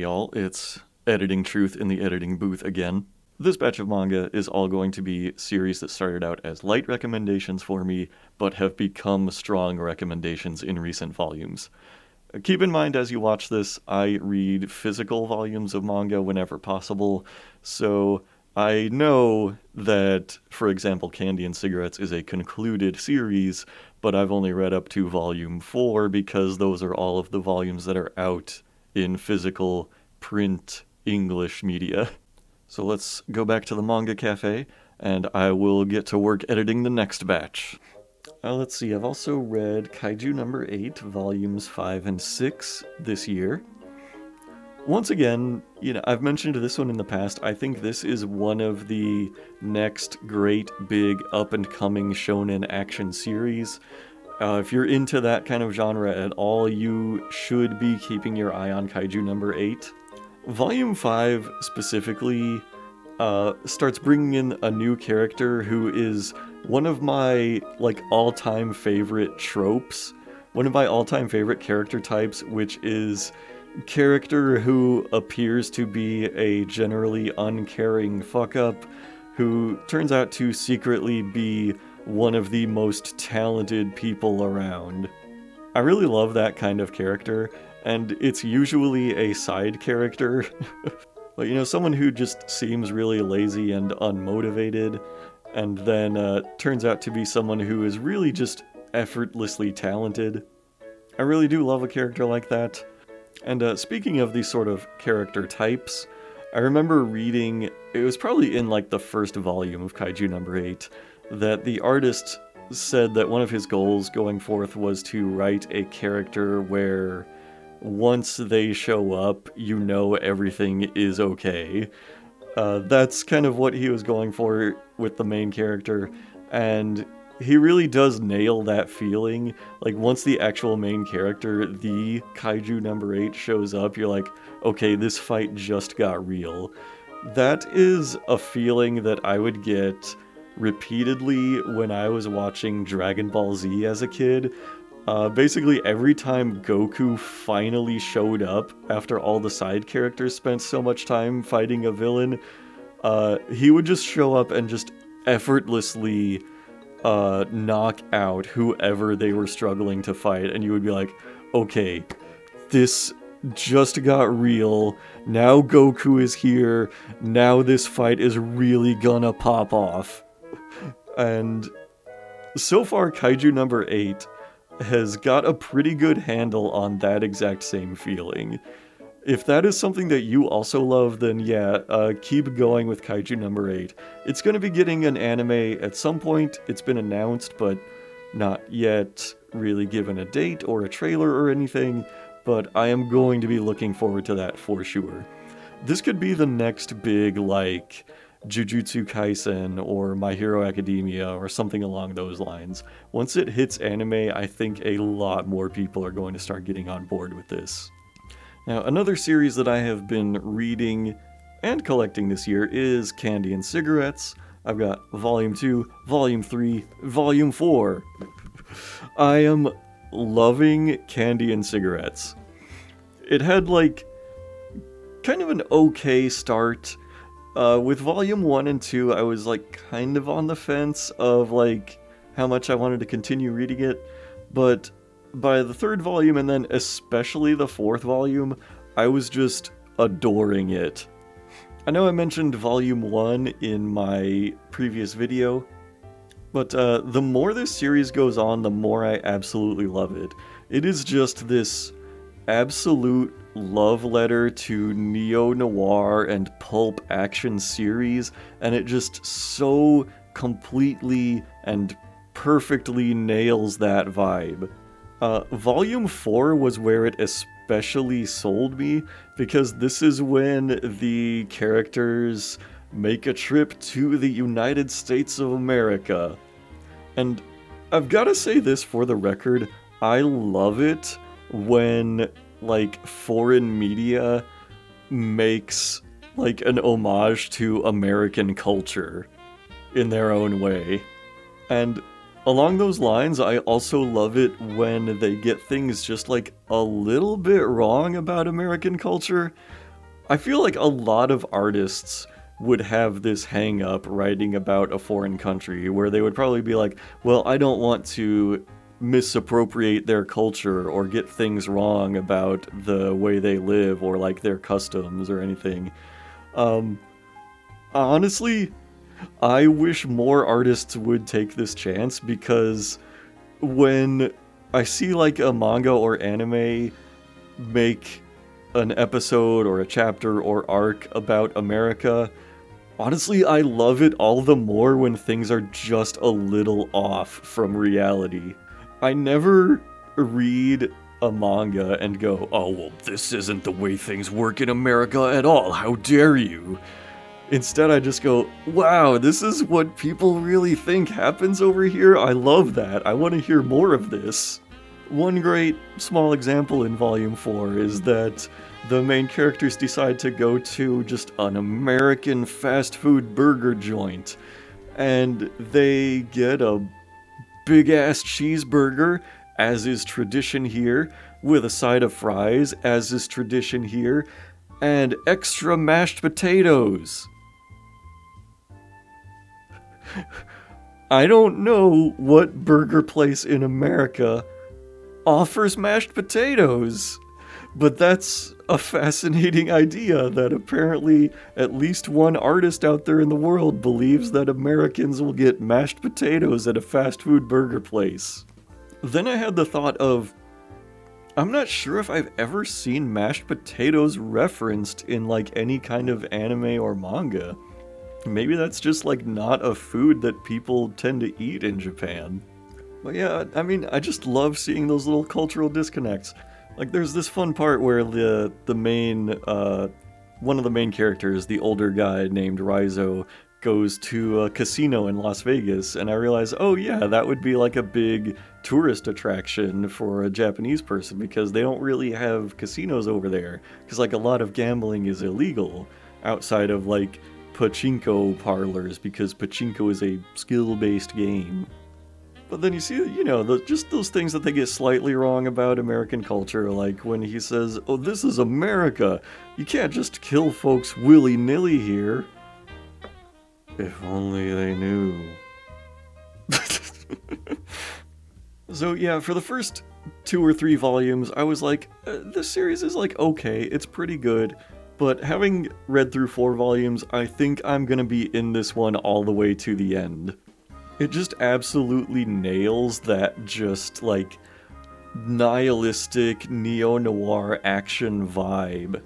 y'all, it's Editing Truth in the editing booth again. This batch of manga is all going to be series that started out as light recommendations for me, but have become strong recommendations in recent volumes. Keep in mind as you watch this, I read physical volumes of manga whenever possible, so I know that, for example, Candy and Cigarettes is a concluded series, but I've only read up to volume 4 because those are all of the volumes that are out in physical print English media. So let's go back to the manga cafe, and I will get to work editing the next batch. Let's see, I've also read Kaiju No. 8, volumes 5 and 6 this year. Once again, I've mentioned this one in the past. I think this is one of the next great big up-and-coming shonen action series. If you're into that kind of genre at all, you should be keeping your eye on Kaiju No. 8. Volume 5 specifically starts bringing in a new character who is one of my all-time favorite tropes, one of my all-time favorite character types, which is character who appears to be a generally uncaring fuck-up who turns out to secretly be one of the most talented people around. I really love that kind of character, and it's usually a side character. But someone who just seems really lazy and unmotivated, and then turns out to be someone who is really just effortlessly talented. I really do love a character like that. And speaking of these sort of character types, I remember reading, it was probably in the first volume of Kaiju No. 8, that the artist said that one of his goals going forth was to write a character where once they show up, everything is okay. That's kind of what he was going for with the main character, and he really does nail that feeling. Once the actual main character, the Kaiju No. 8, shows up, you're like, okay, this fight just got real. That is a feeling that I would get repeatedly when I was watching Dragon Ball Z as a kid. Basically every time Goku finally showed up after all the side characters spent so much time fighting a villain, he would just show up and just effortlessly knock out whoever they were struggling to fight, and you would be like, okay, this just got real, now Goku is here, now this fight is really gonna pop off. And so far, Kaiju No. 8 has got a pretty good handle on that exact same feeling. If that is something that you also love, then keep going with Kaiju No. 8. It's going to be getting an anime at some point. It's been announced, but not yet really given a date or a trailer or anything, but I am going to be looking forward to that for sure. This could be the next big, Jujutsu Kaisen or My Hero Academia or something along those lines. Once it hits anime, I think a lot more people are going to start getting on board with this. Now, another series that I have been reading and collecting this year is Candy and Cigarettes. I've got Volume 2, Volume 3, Volume 4. I am loving Candy and Cigarettes. It had, kind of an okay start. With Volume 1 and 2, I was, kind of on the fence of, how much I wanted to continue reading it, but by the third volume, and then especially the fourth volume, I was just adoring it. I know I mentioned Volume 1 in my previous video, but the more this series goes on, the more I absolutely love it. It is just this absolute love letter to neo-noir and pulp action series, and it just so completely and perfectly nails that vibe. Volume 4 was where it especially sold me, because this is when the characters make a trip to the United States of America. And I've gotta say this for the record, I love it when foreign media makes an homage to American culture in their own way. And along those lines, I also love it when they get things just a little bit wrong about American culture. I feel like a lot of artists would have this hang up writing about a foreign country where they would probably be like, well, I don't want to misappropriate their culture or get things wrong about the way they live or like their customs or anything. Honestly, I wish more artists would take this chance, because when I see like a manga or anime make an episode or a chapter or arc about America, honestly, I love it all the more when things are just a little off from reality. I never read a manga and go, oh, well, this isn't the way things work in America at all, how dare you? Instead, I just go, wow, this is what people really think happens over here? I love that. I want to hear more of this. One great small example in Volume 4 is that the main characters decide to go to just an American fast food burger joint, and they get a big-ass cheeseburger, as is tradition here, with a side of fries, as is tradition here, and extra mashed potatoes. I don't know what burger place in America offers mashed potatoes, but that's a fascinating idea that apparently at least one artist out there in the world believes that Americans will get mashed potatoes at a fast food burger place. Then I had the thought of, I'm not sure if I've ever seen mashed potatoes referenced in like any kind of anime or manga. Maybe that's just like not a food that people tend to eat in Japan. But yeah, I mean, I just love seeing those little cultural disconnects. Like, there's this fun part where the main, one of the main characters, the older guy named Raizo, goes to a casino in Las Vegas, and I realize, oh yeah, that would be like a big tourist attraction for a Japanese person, because they don't really have casinos over there, because like a lot of gambling is illegal outside of like pachinko parlors, because pachinko is a skill-based game. But then you see, you know, just those things that they get slightly wrong about American culture, like when he says, oh, this is America, you can't just kill folks willy-nilly here. If only they knew. So yeah, for the first 2 or 3 volumes, I was like, this series is like okay, it's pretty good, but having read through 4 volumes, I think I'm gonna be in this one all the way to the end. It just absolutely nails that just, like, nihilistic neo-noir action vibe.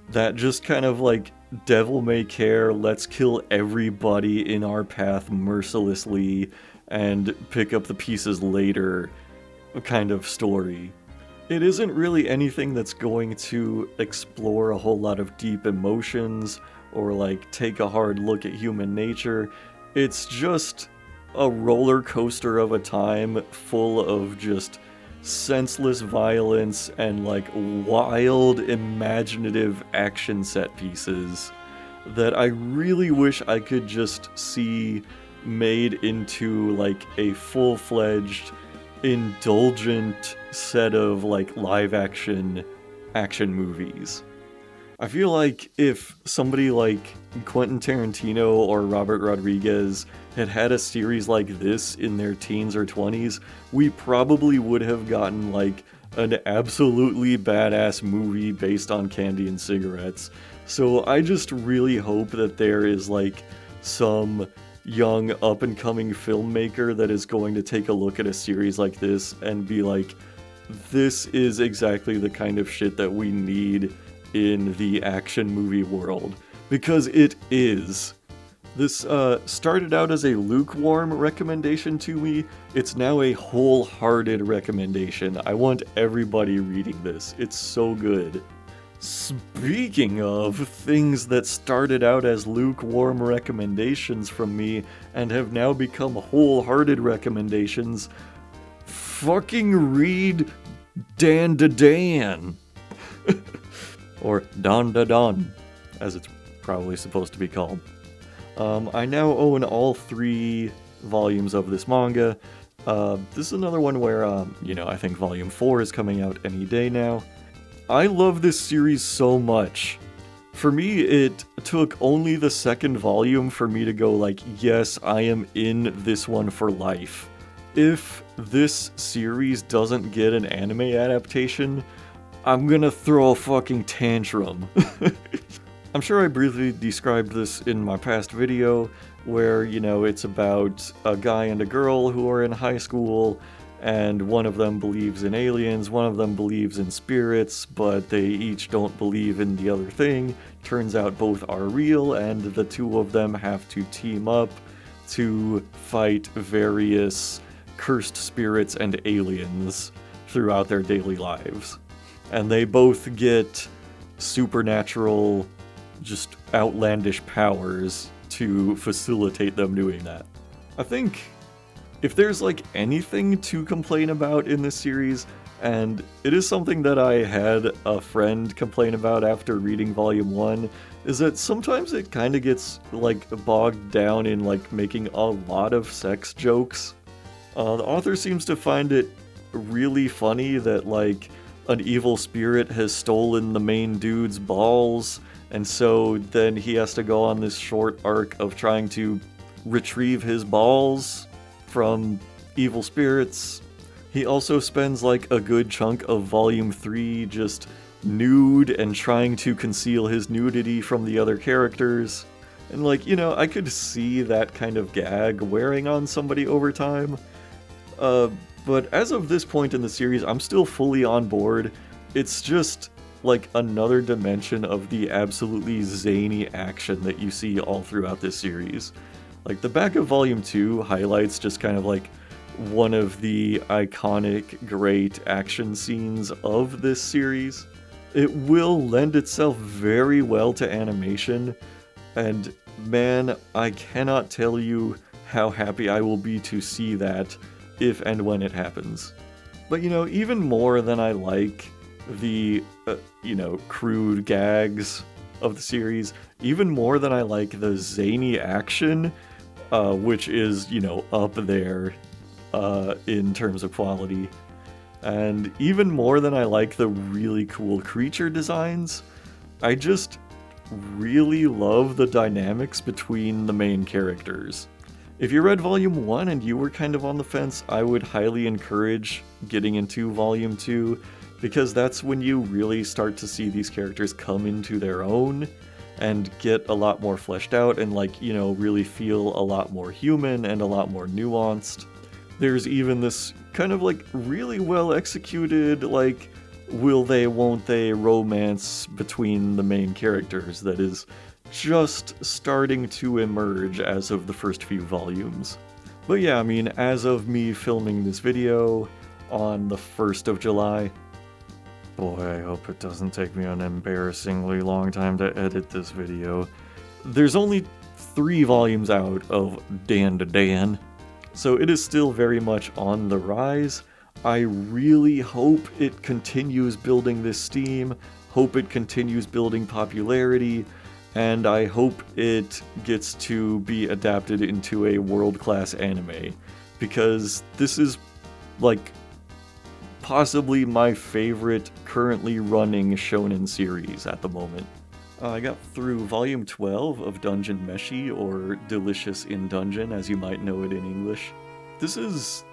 That just kind of, like, devil may care, let's kill everybody in our path mercilessly and pick up the pieces later kind of story. It isn't really anything that's going to explore a whole lot of deep emotions or, like, take a hard look at human nature. It's just a roller coaster of a time full of just senseless violence and like wild imaginative action set pieces that I really wish I could just see made into like a full-fledged indulgent set of like live action movies. I feel like if somebody like Quentin Tarantino or Robert Rodriguez had a series like this in their teens or 20s, we probably would have gotten like an absolutely badass movie based on candy and cigarettes. So I just really hope that there is like some young up-and-coming filmmaker that is going to take a look at a series like this and be like, this is exactly the kind of shit that we need in the action movie world, because it is. This started out as a lukewarm recommendation to me. It's now a wholehearted recommendation. I want everybody reading this. It's so good. Speaking of things that started out as lukewarm recommendations from me and have now become wholehearted recommendations, fucking read Dandadan. Or Dandadan, as it's probably supposed to be called. I now own all 3 volumes of this manga. This is another one where, I think Volume 4 is coming out any day now. I love this series so much For me, it took only the second volume for me to go like, yes, I am in this one for life. If this series doesn't get an anime adaptation, I'm gonna throw a fucking tantrum. I'm sure I briefly described this in my past video, where, you know, it's about a guy and a girl who are in high school, and one of them believes in aliens, one of them believes in spirits, but they each don't believe in the other thing. Turns out both are real, and the two of them have to team up to fight various cursed spirits and aliens throughout their daily lives. And they both get supernatural, just outlandish powers to facilitate them doing that. I think if there's like anything to complain about in this series, and it is something that I had a friend complain about after reading Volume 1, is that sometimes it kind of gets like bogged down in like making a lot of sex jokes. The author seems to find it really funny that like an evil spirit has stolen the main dude's balls, and so then he has to go on this short arc of trying to retrieve his balls from evil spirits. He also spends like a good chunk of Volume 3 just nude and trying to conceal his nudity from the other characters. And like, you know, I could see that kind of gag wearing on somebody over time. But as of this point in the series, I'm still fully on board. It's just like another dimension of the absolutely zany action that you see all throughout this series. Like, the back of Volume 2 highlights just kind of like one of the iconic, great action scenes of this series. It will lend itself very well to animation, and man, I cannot tell you how happy I will be to see that if and when it happens. But, you know, even more than I like the, crude gags of the series, even more than I like the zany action, which is, you know, up there in terms of quality, and even more than I like the really cool creature designs, I just really love the dynamics between the main characters. If you read Volume 1 and you were kind of on the fence, I would highly encourage getting into Volume 2, because that's when you really start to see these characters come into their own and get a lot more fleshed out and, like, you know, really feel a lot more human and a lot more nuanced. There's even this kind of like really well executed, like, will they, won't they romance between the main characters that is just starting to emerge as of the first few volumes. But yeah, I mean, as of me filming this video on the 1st of July, boy, I hope it doesn't take me an embarrassingly long time to edit this video, there's only 3 volumes out of Dandadan, so it is still very much on the rise. I really hope it continues building this steam, hope it continues building popularity, and I hope it gets to be adapted into a world-class anime, because this is, like, possibly my favorite currently running shonen series at the moment. I got through Volume 12 of Dungeon Meshi, or Delicious in Dungeon, as you might know it in English. This is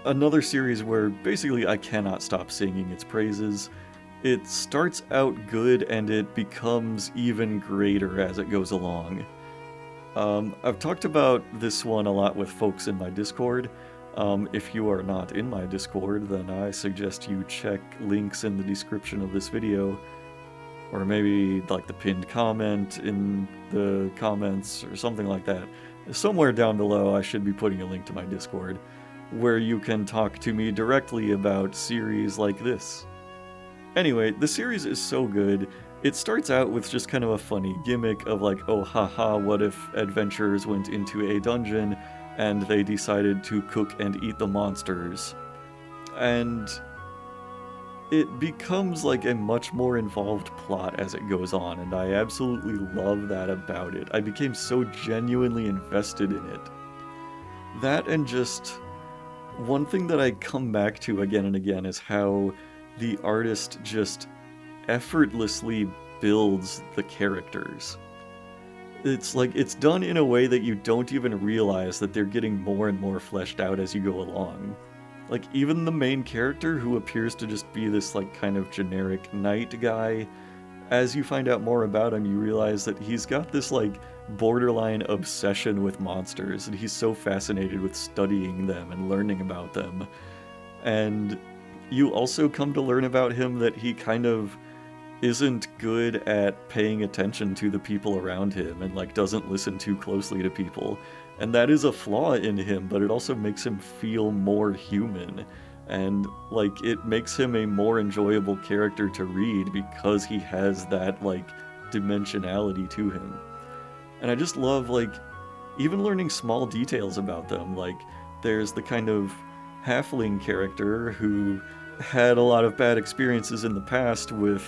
another series where basically I cannot stop singing its praises. It starts out good and it becomes even greater as it goes along. I've talked about this one a lot with folks in my Discord. If you are not in my Discord, then I suggest you check links in the description of this video, or maybe like the pinned comment in the comments or something like that. Somewhere down below I should be putting a link to my Discord, where you can talk to me directly about series like this. Anyway, the series is so good. It starts out with just kind of a funny gimmick of like, oh haha, what if adventurers went into a dungeon and they decided to cook and eat the monsters? And it becomes like a much more involved plot as it goes on, and I absolutely love that about it. I became so genuinely invested in it. That, and just one thing that I come back to again and again is how the artist just effortlessly builds the characters. It's like, it's done in a way that you don't even realize that they're getting more and more fleshed out as you go along. Like, even the main character, who appears to just be this, like, kind of generic knight guy, as you find out more about him, you realize that he's got this, like, borderline obsession with monsters, and he's so fascinated with studying them and learning about them. And you also come to learn about him that he kind of isn't good at paying attention to the people around him, and, like, doesn't listen too closely to people. And that is a flaw in him, but it also makes him feel more human. And, like, it makes him a more enjoyable character to read because he has that, like, dimensionality to him. And I just love, like, even learning small details about them. Like, there's the kind of halfling character who had a lot of bad experiences in the past with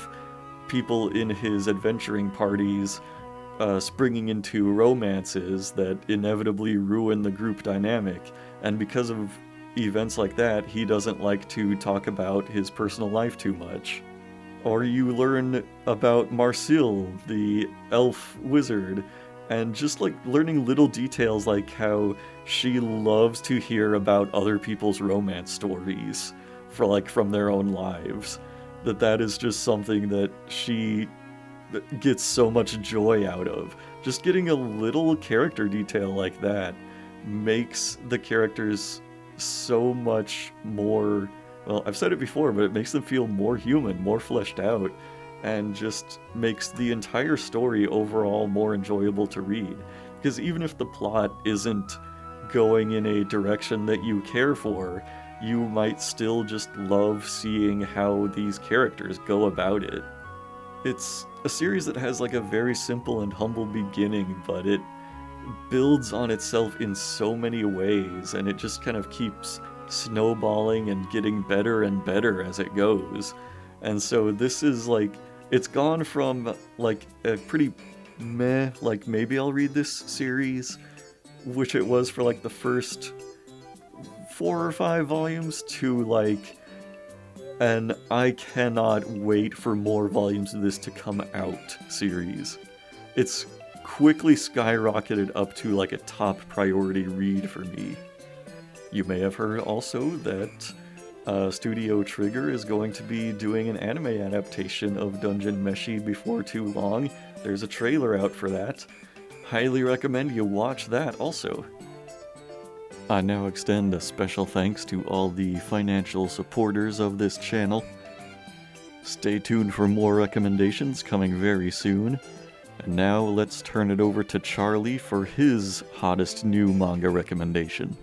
people in his adventuring parties springing into romances that inevitably ruin the group dynamic. And because of events like that, he doesn't like to talk about his personal life too much. Or you learn about Marcille, the elf wizard, and just, like, learning little details like how she loves to hear about other people's romance stories from their own lives. That is just something that she gets so much joy out of. Just getting a little character detail like that makes the characters so much more, well, I've said it before, but it makes them feel more human, more fleshed out, and just makes the entire story overall more enjoyable to read. Because even if the plot isn't going in a direction that you care for, you might still just love seeing how these characters go about it. It's a series that has, like, a very simple and humble beginning, but it builds on itself in so many ways, and it just kind of keeps snowballing and getting better and better as it goes. And so this is, like, it's gone from, like, a pretty meh, like, maybe I'll read this series, which it was for, like, the first 4 or 5 volumes, to, like, an I cannot wait for more volumes of this to come out series. It's quickly skyrocketed up to, like, a top priority read for me. You may have heard also that Studio Trigger is going to be doing an anime adaptation of Dungeon Meshi before too long. There's a trailer out for that. Highly recommend you watch that also. I now extend a special thanks to all the financial supporters of this channel. Stay tuned for more recommendations coming very soon. And now let's turn it over to Charlie for his hottest new manga recommendation.